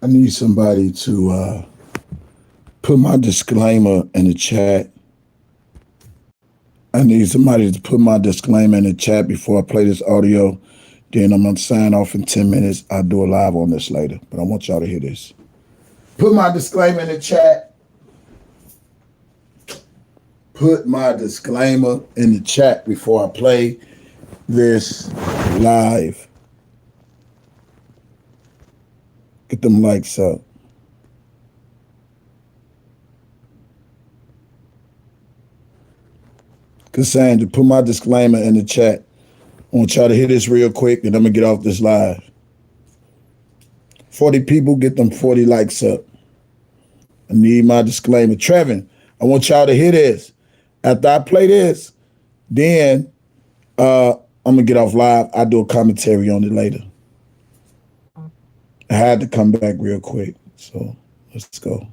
I need somebody to put my disclaimer in the chat. I need somebody to put my disclaimer in the chat before I play this audio. Then I'm going to sign off in 10 minutes. I'll do a live on this later, but I want y'all to hear this. Put my disclaimer in the chat. Put my disclaimer in the chat before I play this live. Get them likes up. Cassandra, put my disclaimer in the chat. I want y'all to hear this real quick, and I'm going to get off this live. 40 people, get them 40 likes up. I need my disclaimer. Trevin, I want y'all to hear this. After I play this, then I'm going to get off live. I'll do a commentary on it later. I had to come back real quick, so let's go.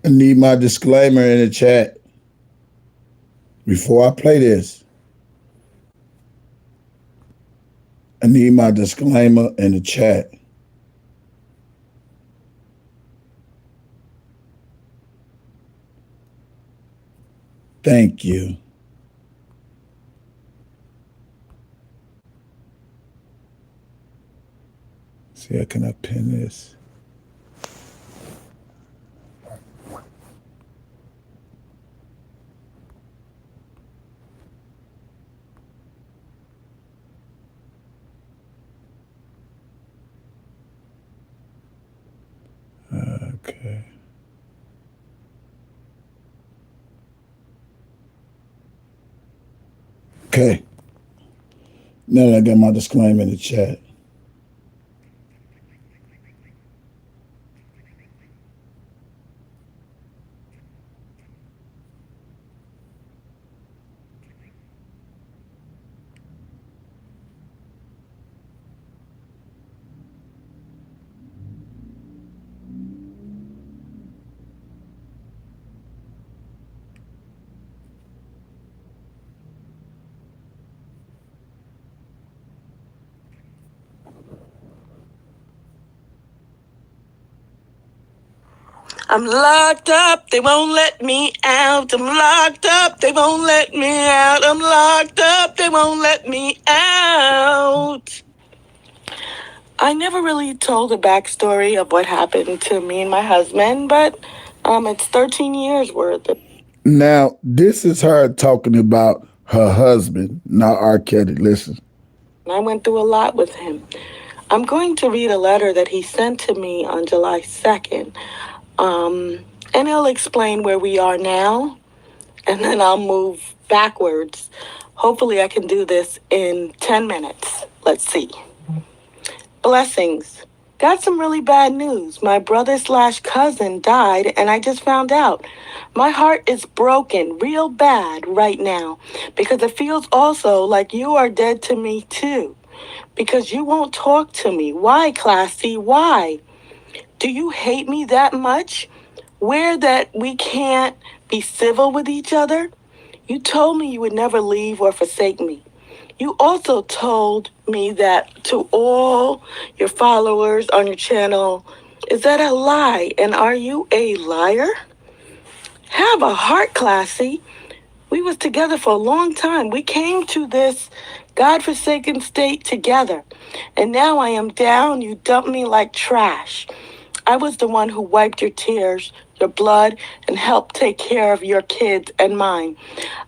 I need my disclaimer in the chat before I play this. I need my disclaimer in the chat. Thank you. See, how can I pin this? Okay. Okay. Now that I got my disclaimer in the chat. I'm locked up, they won't let me out. I'm locked up, they won't let me out. I'm locked up, they won't let me out. I never really told the backstory of what happened to me and my husband, but it's 13 years worth. Now, this is her talking about her husband, not R. Kelly. Listen. I went through a lot with him. I'm going to read a letter that he sent to me on July 2nd. And he'll explain where we are now, and then I'll move backwards. Hopefully I can do this in 10 minutes. Let's see. Blessings. Got some really bad news. My brother/cousin died, and I just found out. My heart is broken real bad right now because it feels also like you are dead to me too. Because you won't talk to me. Why, Classy? Why? Do you hate me that much? Where that we can't be civil with each other? You told me you would never leave or forsake me. You also told me that to all your followers on your channel, is that a lie? And are you a liar? Have a heart, Classy. We was together for a long time. We came to this godforsaken state together. And now I am down. You dump me like trash. I was the one who wiped your tears, your blood, and helped take care of your kids and mine.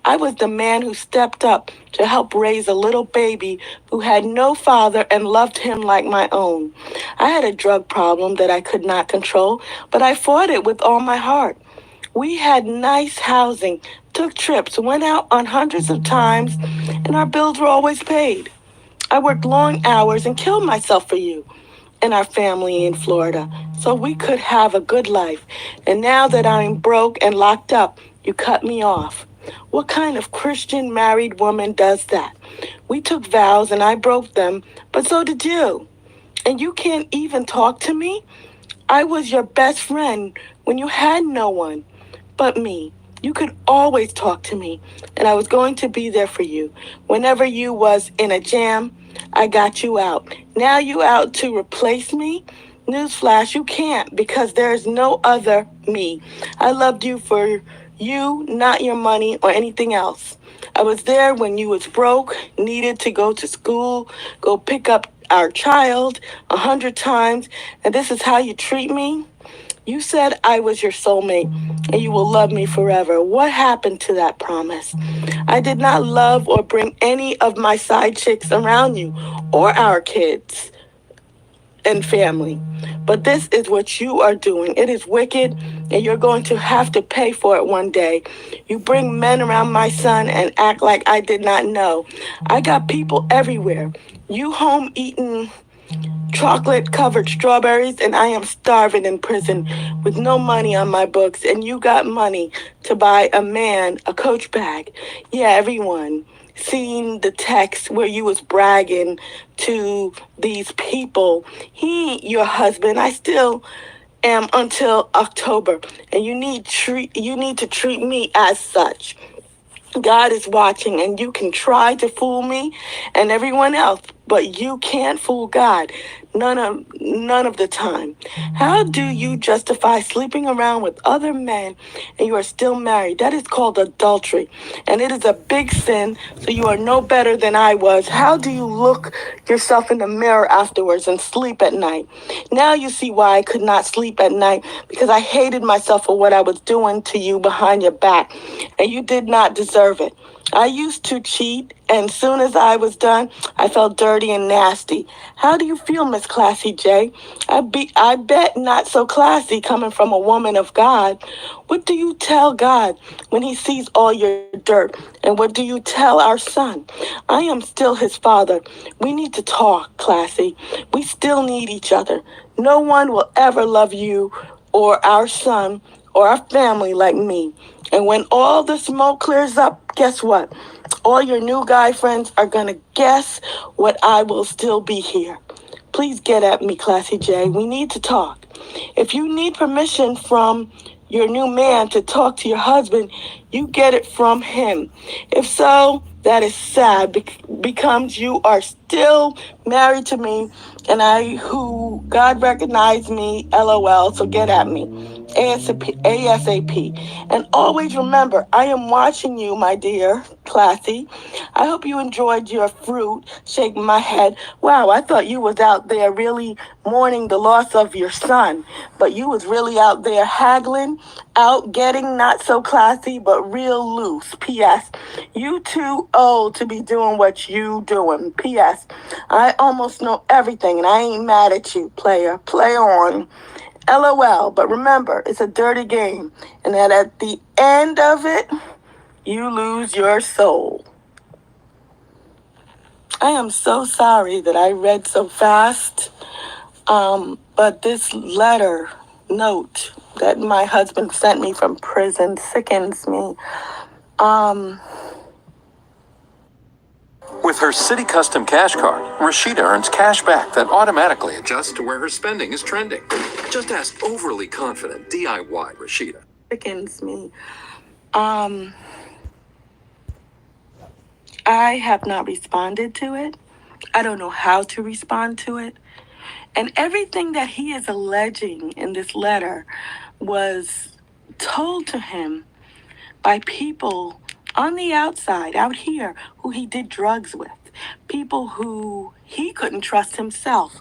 I was the man who stepped up to help raise a little baby who had no father and loved him like my own. I had a drug problem that I could not control, but I fought it with all my heart. We had nice housing, took trips, went out on hundreds of times, and our bills were always paid. I worked long hours and killed myself for you and our family in Florida so we could have a good life. And now that I'm broke and locked up, you cut me off. What kind of Christian married woman does that? We took vows and I broke them, but so did you. And you can't even talk to me? I was your best friend when you had no one but me. You could always talk to me, and I was going to be there for you. Whenever you was in a jam, I got you out. Now you out to replace me? Newsflash, you can't because there's no other me. I loved you for you, not your money or anything else. I was there when you was broke, needed to go to school, go pick up our child 100 times, and this is how you treat me? You said I was your soulmate and you will love me forever. What happened to that promise? I did not love or bring any of my side chicks around you or our kids and family. But this is what you are doing. It is wicked, and you're going to have to pay for it one day. You bring men around my son and act like I did not know. I got people everywhere. You home eating chocolate covered strawberries, and I am starving in prison with no money on my books, and you got money to buy a man a Coach bag. Yeah, everyone seen the text where you was bragging to these people. He ain't your husband. I still am until October, and you need to treat me as such. God is watching, and you can try to fool me and everyone else, but you can't fool God. None of the time. How do you justify sleeping around with other men and you are still married? That is called adultery, and it is a big sin, so you are no better than I was. How do you look yourself in the mirror afterwards and sleep at night? Now you see why I could not sleep at night, because I hated myself for what I was doing to you behind your back, and you did not deserve it. I used to cheat, and soon as I was done, I felt dirty and nasty. How do you feel, Miss Classy J? I bet not so classy coming from a woman of God. What do you tell God when he sees all your dirt? And what do you tell our son? I am still his father. We need to talk, Classy. We still need each other. No one will ever love you or our son or our family like me. And when all the smoke clears up, guess what? All your new guy friends are going to guess what I will still be here. Please get at me, Classy J. We need to talk. If you need permission from your new man to talk to your husband, you get it from him. If so, that is sad becomes you are still married to me and I who God recognized me, LOL, so get at me. ASAP. And always remember, I am watching you, my dear Classy. I hope you enjoyed your fruit. Shaking my head. Wow, I thought you was out there really mourning the loss of your son, but you was really out there haggling, out getting not so classy, but real loose. P.S. You too old to be doing what you doing. P.S. I almost know everything, and I ain't mad at you, player. Play on. LOL, but remember, it's a dirty game, and that at the end of it, you lose your soul. I am so sorry that I read so fast, but this note that my husband sent me from prison sickens me. With her City Custom Cash Card, Rashida earns cash back that automatically adjusts to where her spending is trending. Just ask overly confident DIY Rashida. Sickens me. I have not responded to it. I don't know how to respond to it. And everything that he is alleging in this letter was told to him by people on the outside, out here, who he did drugs with, people who he couldn't trust himself.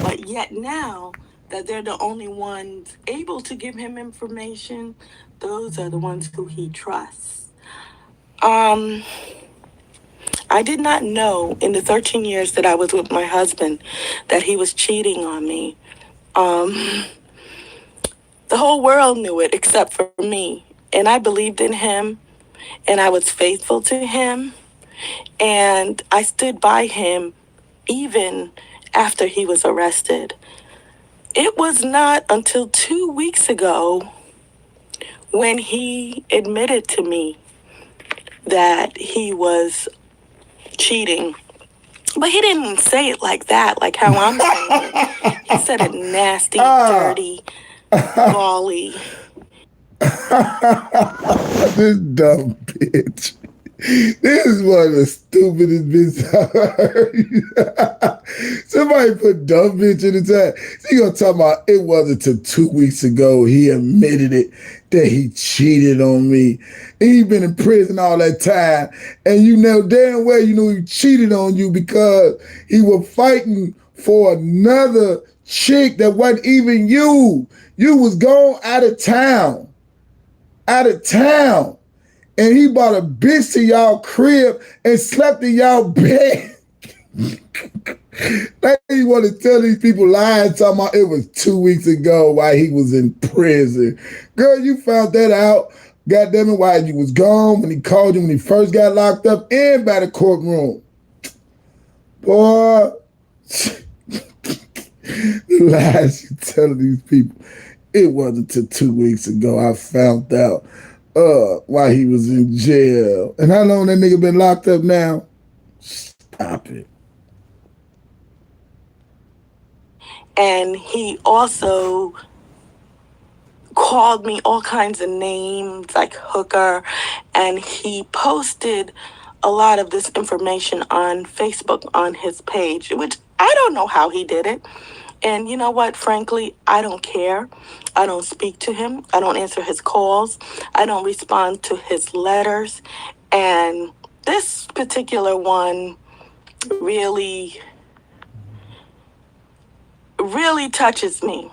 But yet now, that they're the only ones able to give him information. Those are the ones who he trusts. I did not know in the 13 years that I was with my husband that he was cheating on me. The whole world knew it except for me. And I believed in him and I was faithful to him. And I stood by him even after he was arrested. It was not until 2 weeks ago when he admitted to me that he was cheating. But he didn't say it like that, like how I'm saying it. He said it nasty, dirty, gauly. This dumb bitch. This is one of the stupidest bitches I've heard. Somebody put dumb bitch in the chat. She gonna talk about it wasn't until 2 weeks ago he admitted it that he cheated on me. And he been in prison all that time. And you know damn well you know he cheated on you because he was fighting for another chick that wasn't even you. You was gone out of town. Out of town. And he brought a bitch to y'all crib and slept in y'all bed. Now you want to tell these people lies talking about it was 2 weeks ago while he was in prison. Girl, you found that out. God damn it, while you was gone, when he called you when he first got locked up and by the courtroom. Boy, the lies you telling these people. It wasn't until 2 weeks ago I found out while he was in jail. And how long that nigga been locked up now? Stop it. And he also called me all kinds of names like hooker, and he posted a lot of this information on Facebook on his page, which I don't know how he did it. And you know what? Frankly, I don't care. I don't speak to him. I don't answer his calls. I don't respond to his letters. And this particular one really touches me.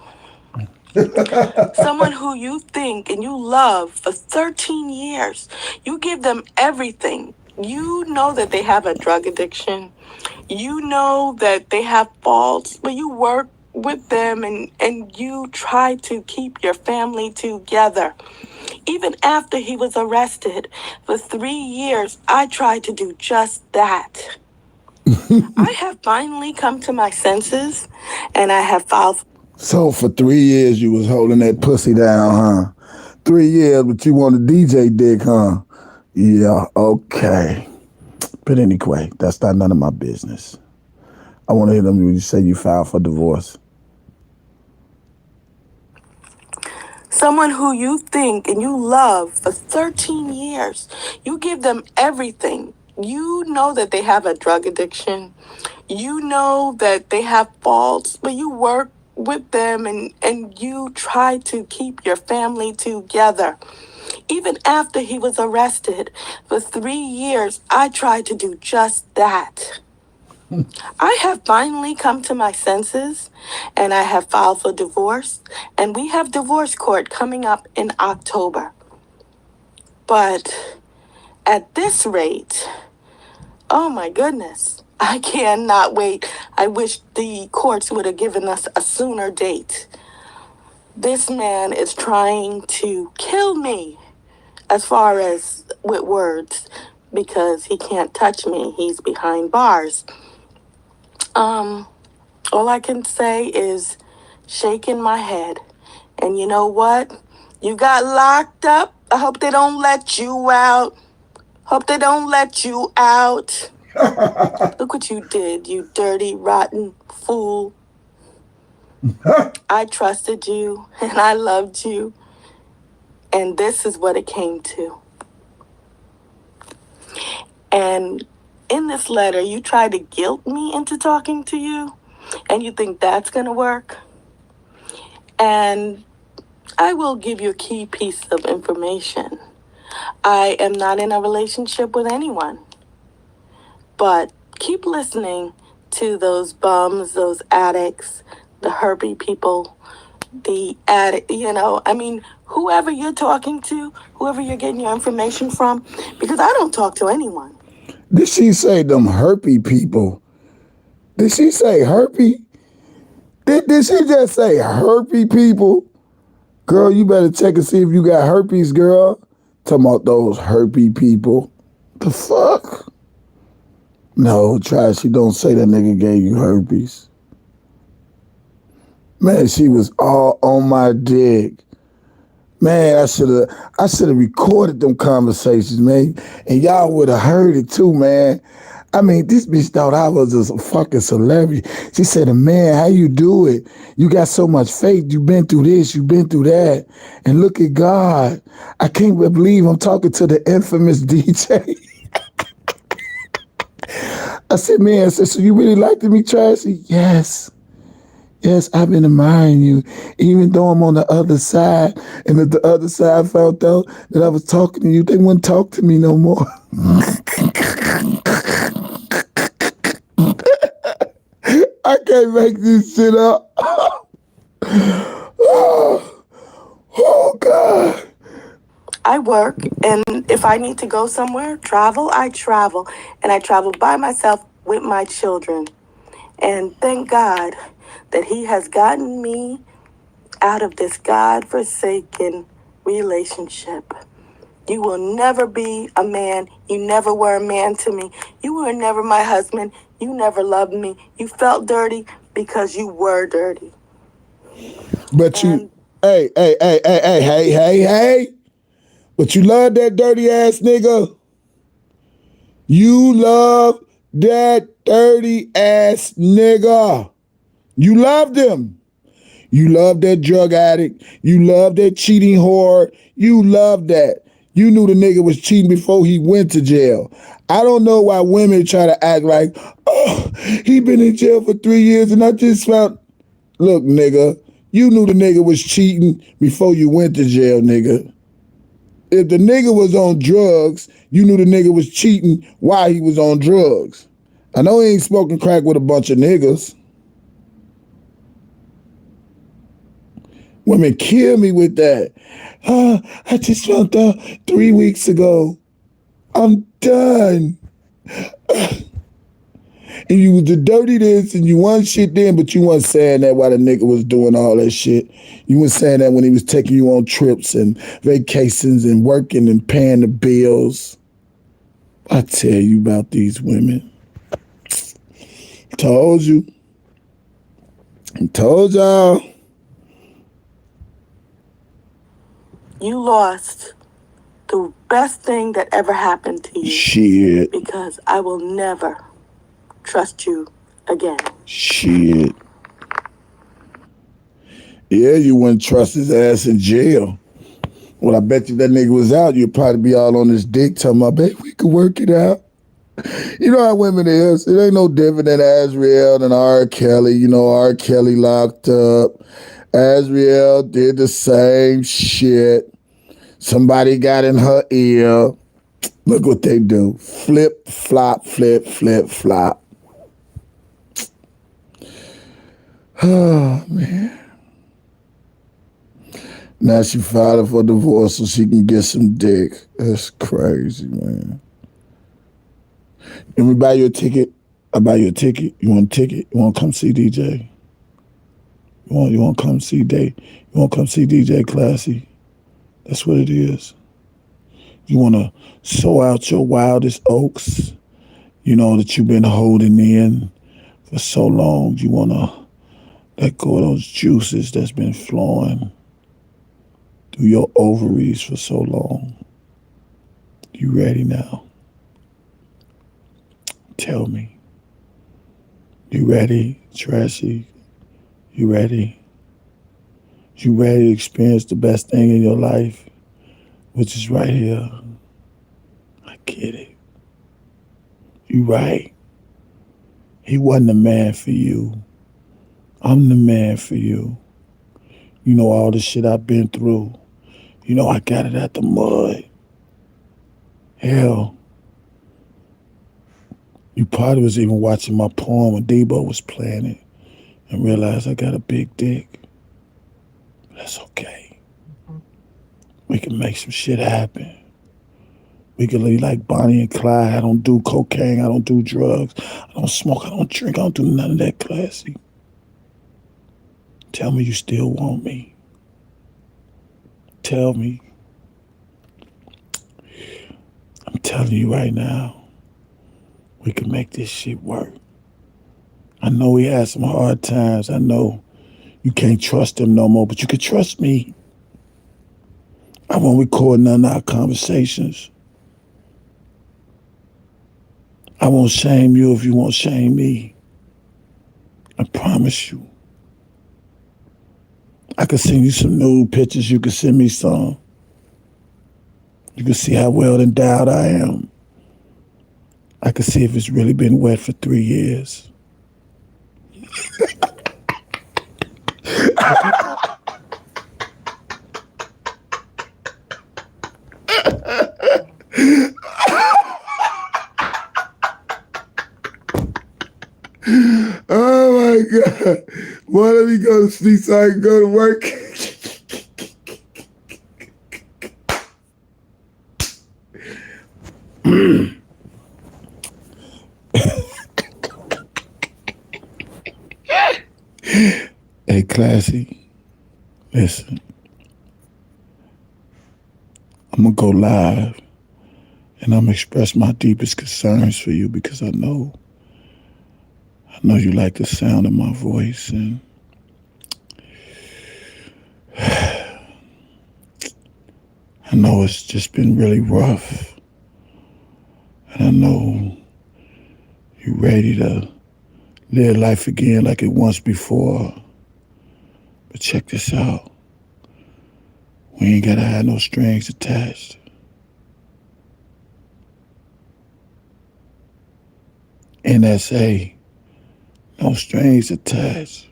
Someone who you think and you love for 13 years, you give them everything. You know that they have a drug addiction. You know that they have faults, but you work with them and you try to keep your family together. Even after he was arrested for 3 years, I tried to do just that. I have finally come to my senses and I have filed. So for 3 years you was holding that pussy down, huh? 3 years, but you want a DJ dick, huh? Yeah, okay. But anyway, that's not none of my business. I want to hear them when you say you filed for divorce. Someone who you think and you love for 13 years, you give them everything. You know that they have a drug addiction. You know that they have faults, but you work with them and you try to keep your family together. Even after he was arrested for 3 years, I tried to do just that. I have finally come to my senses and I have filed for divorce, and we have divorce court coming up in October. But at this rate, oh my goodness, I cannot wait. I wish the courts would have given us a sooner date. This man is trying to kill me as far as with words because he can't touch me. He's behind bars. All I can say is shaking my head. And you know what? You got locked up. I hope they don't let you out. Hope they don't let you out. Look what you did, you dirty, rotten fool. I trusted you and I loved you. And this is what it came to. And in this letter, you try to guilt me into talking to you. And you think that's going to work? And I will give you a key piece of information. I am not in a relationship with anyone. But keep listening to those bums, those addicts, the herpy people, the addict, I mean, whoever you're talking to, whoever you're getting your information from, because I don't talk to anyone. Did she say them herpy people? Did she say herpy? Did she just say herpy people? Girl, you better check and see if you got herpes, girl. Talking about those herpy people. The fuck? No, Trash, you don't say that nigga gave you herpes. Man, she was all on my dick. Man, I should have recorded them conversations, man. And y'all would have heard it too, man. I mean, this bitch thought I was a fucking celebrity. She said, man, how you do it? You got so much faith. You been through this, you been through that. And look at God. I can't believe I'm talking to the infamous DJ. I said, man, so you really liked me, Tracy? Yes. Yes, I've been admiring you, even though I'm on the other side. And if the other side found out that I was talking to you, they wouldn't talk to me no more. I can't make this shit up. Oh, God. I work, and if I need to go somewhere, I travel. And I travel by myself with my children. And thank God that he has gotten me out of this God-forsaken relationship. You will never be a man. You never were a man to me. You were never my husband. You never loved me. You felt dirty because you were dirty. But hey. But you love that dirty ass nigga. You love that dirty ass nigga. You loved him. You love that drug addict. You love that cheating whore. You love that. You knew the nigga was cheating before he went to jail. I don't know why women try to act like, oh, he been in jail for 3 years and I just found... Look, nigga, you knew the nigga was cheating before you went to jail, nigga. If the nigga was on drugs, you knew the nigga was cheating while he was on drugs. I know he ain't smoking crack with a bunch of niggas. Women kill me with that. I just found out 3 weeks ago. I'm done. And you was the dirty this and you wasn't shit then, but you wasn't saying that while the nigga was doing all that shit. You wasn't saying that when he was taking you on trips and vacations and working and paying the bills. I tell you about these women. Told you. I told y'all. You lost the best thing that ever happened to you. Shit. Because I will never trust you again. Shit. Yeah, you wouldn't trust his ass in jail. Well, I bet you that nigga was out, you'd probably be all on his dick talking about, babe, we could work it out. You know how women is. It ain't no different than Azriel and R. Kelly. You know, R. Kelly locked up. Azriel did the same shit. Somebody got in her ear. Look what they do. Flip, flop, flip, flip, flop. Oh, man. Now she filed for divorce so she can get some dick. That's crazy, man. Let me buy you a ticket. I buy you a ticket. You want a ticket? You want to come see DJ? You want to come see Day? You want to come see DJ Classy? That's what it is. You want to sow out your wildest oaks, you know, that you've been holding in for so long. You want to let go of those juices that's been flowing through your ovaries for so long. You ready now? Tell me. You ready, Trashy? You ready? You ready to experience the best thing in your life, which is right here? I get it. You right. He wasn't the man for you. I'm the man for you. You know all the shit I've been through. You know I got it out the mud. Hell, you probably was even watching my poem when Debo was playing it. and realize I got a big dick. That's okay. We can make some shit happen. We can be like Bonnie and Clyde. I don't do cocaine. I don't do drugs. I don't smoke. I don't drink. I don't do none of that classy. Tell me you still want me. Tell me. I'm telling you right now, we can make this shit work. I know we had some hard times. I know you can't trust him no more, but you can trust me. I won't record none of our conversations. I won't shame you if you won't shame me. I promise you. I can send you some nude pictures. You can send me some. You can see how well endowed I am. I can see if it's really been wet for 3 years. Oh my God. Why don't we go to sleep so I can go to work? Hey, Classy, listen. I'm going to go live and I'm going to express my deepest concerns for you because I know you like the sound of my voice, and I know it's just been really rough, and I know you're ready to live life again like it once before. But check this out. We ain't gotta have no strings attached. NSA, no strings attached.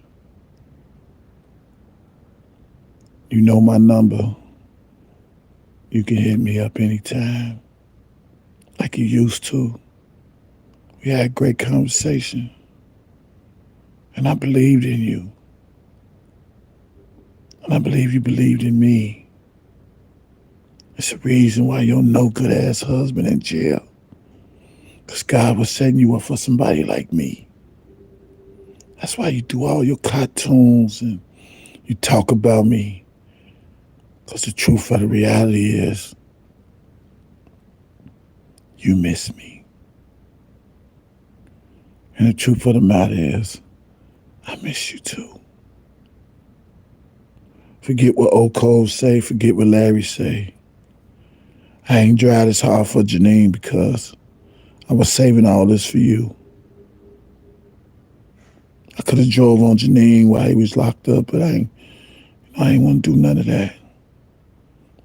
You know my number. You can hit me up anytime, like you used to. We had a great conversation, and I believed in you. And I believe you believed in me. It's the reason why your no good ass husband in jail. Because God was setting you up for somebody like me. That's why you do all your cartoons and you talk about me. Because the truth of the reality is, you miss me. And the truth of the matter is, I miss you too. Forget what old Cole say, forget what Larry say. I ain't tried as hard for Janine because I was saving all this for you. I could have drove on Janine while he was locked up, but I ain't want to do none of that.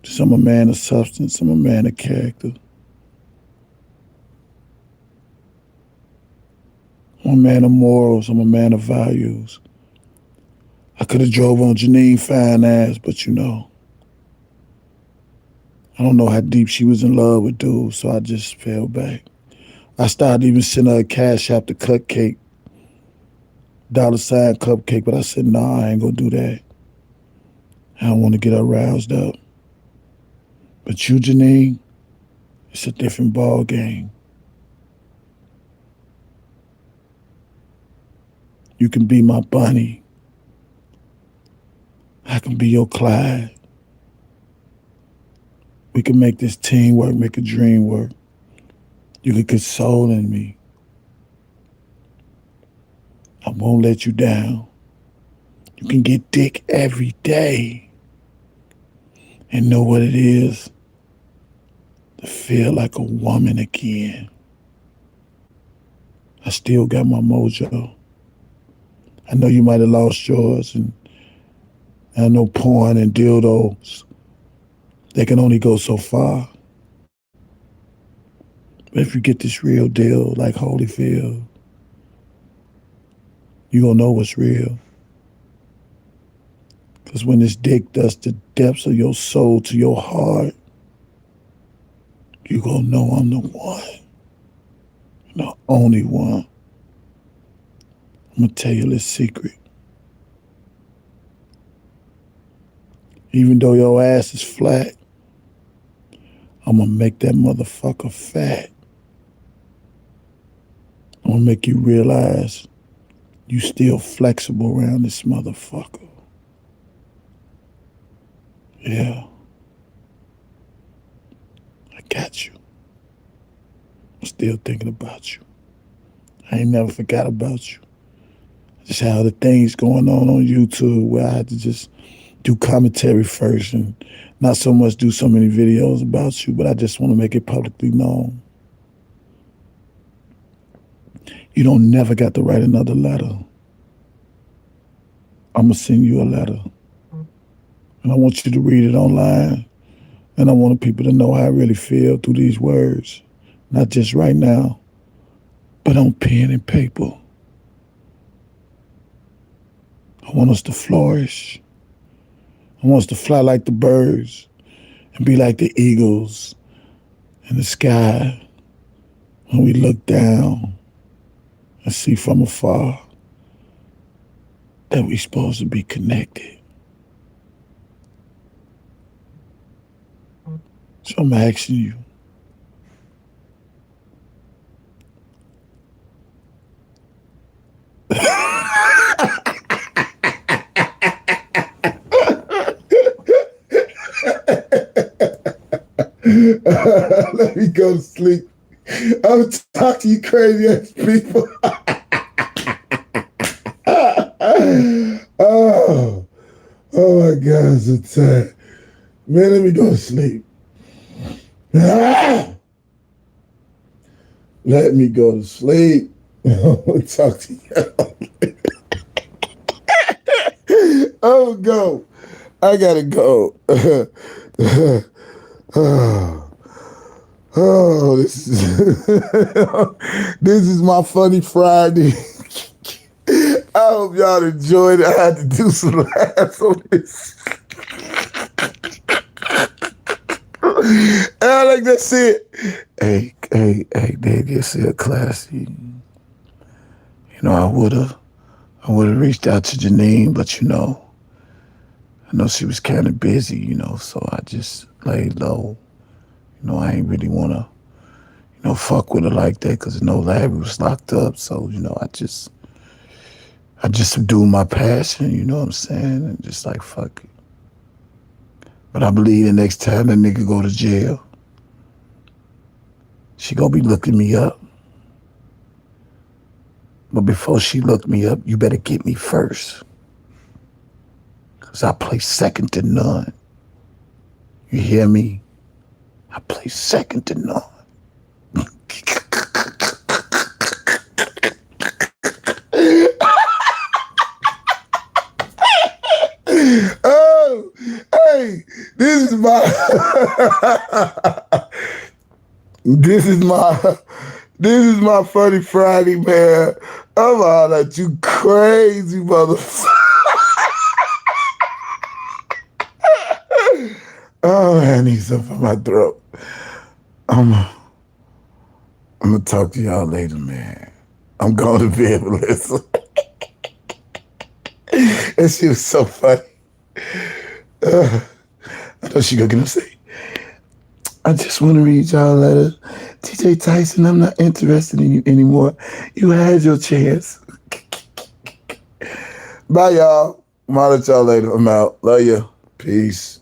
Just I'm a man of substance, I'm a man of character. I'm a man of morals, I'm a man of values. I could have drove on Janine fine ass, but you know, I don't know how deep she was in love with dudes, so I just fell back. I started even sending her a cash app to cupcake, $ cupcake, but I said, nah, I ain't gonna do that. I don't want to get her roused up. But you, Janine, it's a different ball game. You can be my Bunny. I can be your Clyde. We can make this team work, make a dream work. You can console in me. I won't let you down. You can get dick every day and know what it is to feel like a woman again. I still got my mojo. I know you might have lost yours, and I know porn and dildos, they can only go so far. But if you get this real deal like Holyfield, you gonna know what's real. Because when this dick does the depths of your soul to your heart, you gonna know I'm the one, the only one. I'm gonna tell you this secret. Even though your ass is flat, I'm gonna make that motherfucker fat. I'm gonna make you realize you still flexible around this motherfucker. Yeah. I got you. I'm still thinking about you. I ain't never forgot about you. Just how the things going on YouTube where I had to just do commentary first and not so much do so many videos about you, but I just want to make it publicly known. You don't never got to write another letter. I'm going to send you a letter. And I want you to read it online. And I want people to know how I really feel through these words. Not just right now, but on pen and paper. I want us to flourish. I want us to fly like the birds and be like the eagles in the sky when we look down and see from afar that we're supposed to be connected. So I'm asking you, let me go to sleep. I'm talking to you crazy ass people. Oh my God, I'm so tired. Man, let me go to sleep. Let me go to sleep. I'm gonna talk to you. Oh, go. I gotta go. Oh, this is my funny Friday. I hope y'all enjoyed it. I had to do some laughs on this. I like that's it. Hey, Dave, you're still classy. You know, I would have reached out to Janine, but I know she was kind of busy, so I just laid low. I ain't really want to, fuck with her like that because Larry was locked up. So, I just subdued my passion, you know what I'm saying? And just like, fuck it. But I believe the next time that nigga go to jail, she gonna be looking me up. But before she look me up, you better get me first. Because I play second to none. You hear me? I play second to none. Oh, hey, this is my funny Friday, man. I'm all at you crazy motherfucker. Oh, I need something in my throat. I'm gonna talk to y'all later, man. I'm going to bed, Melissa. That shit was so funny. I thought she gonna say, I just want to read y'all a letter. TJ Tyson, I'm not interested in you anymore. You had your chance. Bye, y'all. I'll at y'all later. I'm out. Love you. Peace.